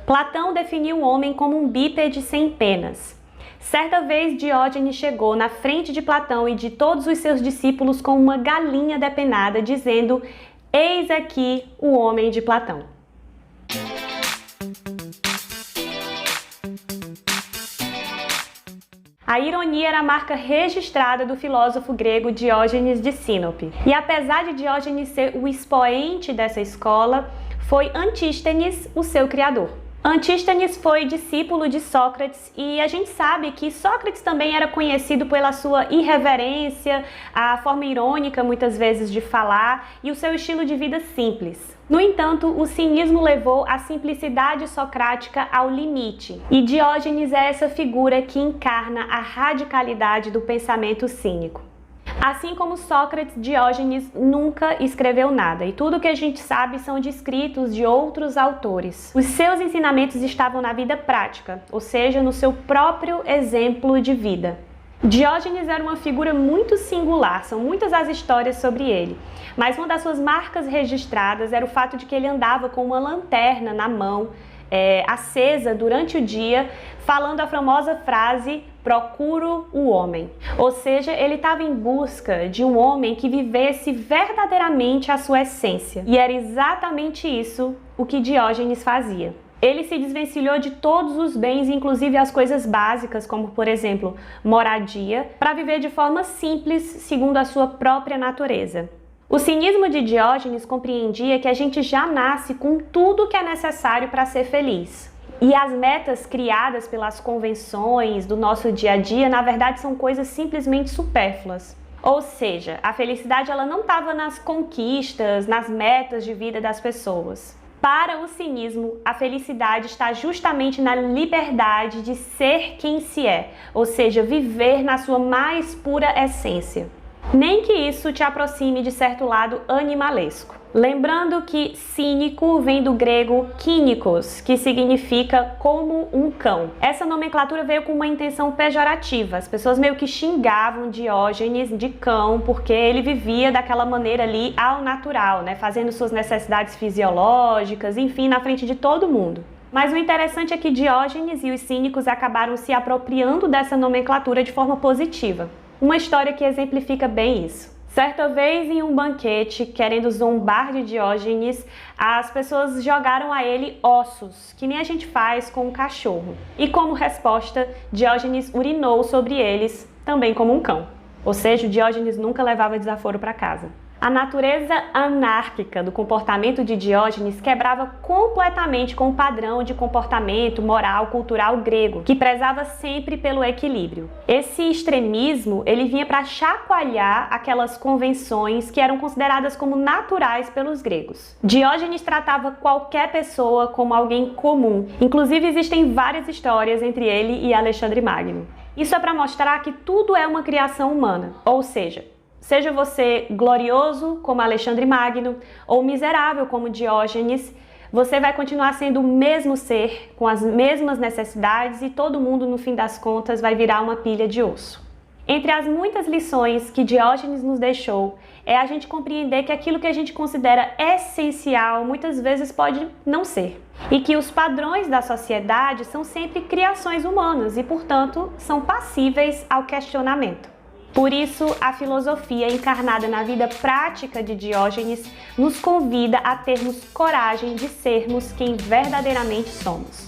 Platão definiu o homem como um bípede sem penas. Certa vez, Diógenes chegou na frente de Platão e de todos os seus discípulos com uma galinha depenada, dizendo: "Eis aqui o homem de Platão." A ironia era a marca registrada do filósofo grego Diógenes de Sinope. E apesar de Diógenes ser o expoente dessa escola, foi Antístenes o seu criador. Antístenes foi discípulo de Sócrates e a gente sabe que Sócrates também era conhecido pela sua irreverência, a forma irônica muitas vezes de falar e o seu estilo de vida simples. No entanto, o cinismo levou a simplicidade socrática ao limite, e Diógenes é essa figura que encarna a radicalidade do pensamento cínico. Assim como Sócrates, Diógenes nunca escreveu nada, e tudo que a gente sabe são de escritos de outros autores. Os seus ensinamentos estavam na vida prática, ou seja, no seu próprio exemplo de vida. Diógenes era uma figura muito singular, são muitas as histórias sobre ele, mas uma das suas marcas registradas era o fato de que ele andava com uma lanterna na mão, acesa durante o dia, falando a famosa frase: "Procuro o homem." Ou seja, ele estava em busca de um homem que vivesse verdadeiramente a sua essência. E era exatamente isso o que Diógenes fazia. Ele se desvencilhou de todos os bens, inclusive as coisas básicas, como, por exemplo, moradia, para viver de forma simples, segundo a sua própria natureza. O cinismo de Diógenes compreendia que a gente já nasce com tudo que é necessário para ser feliz. E as metas criadas pelas convenções do nosso dia a dia, na verdade, são coisas simplesmente supérfluas. Ou seja, a felicidade ela não estava nas conquistas, nas metas de vida das pessoas. Para o cinismo, a felicidade está justamente na liberdade de ser quem se é, ou seja, viver na sua mais pura essência. Nem que isso te aproxime de certo lado animalesco. Lembrando que cínico vem do grego kínikos, que significa como um cão. Essa nomenclatura veio com uma intenção pejorativa. As pessoas meio que xingavam Diógenes de cão, porque ele vivia daquela maneira ali ao natural, né? Fazendo suas necessidades fisiológicas, enfim, na frente de todo mundo. Mas o interessante é que Diógenes e os cínicos acabaram se apropriando dessa nomenclatura de forma positiva. Uma história que exemplifica bem isso. Certa vez, em um banquete, querendo zombar de Diógenes, as pessoas jogaram a ele ossos, que nem a gente faz com um cachorro. E como resposta, Diógenes urinou sobre eles, também como um cão. Ou seja, Diógenes nunca levava desaforo para casa. A natureza anárquica do comportamento de Diógenes quebrava completamente com o padrão de comportamento moral cultural grego, que prezava sempre pelo equilíbrio. Esse extremismo, ele vinha para chacoalhar aquelas convenções que eram consideradas como naturais pelos gregos. Diógenes tratava qualquer pessoa como alguém comum. Inclusive, existem várias histórias entre ele e Alexandre Magno. Isso é para mostrar que tudo é uma criação humana, ou seja você glorioso como Alexandre Magno ou miserável como Diógenes, você vai continuar sendo o mesmo ser, com as mesmas necessidades e todo mundo, no fim das contas, vai virar uma pilha de osso. Entre as muitas lições que Diógenes nos deixou, é a gente compreender que aquilo que a gente considera essencial, muitas vezes pode não ser. E que os padrões da sociedade são sempre criações humanas e, portanto, são passíveis ao questionamento. Por isso, a filosofia encarnada na vida prática de Diógenes nos convida a termos coragem de sermos quem verdadeiramente somos.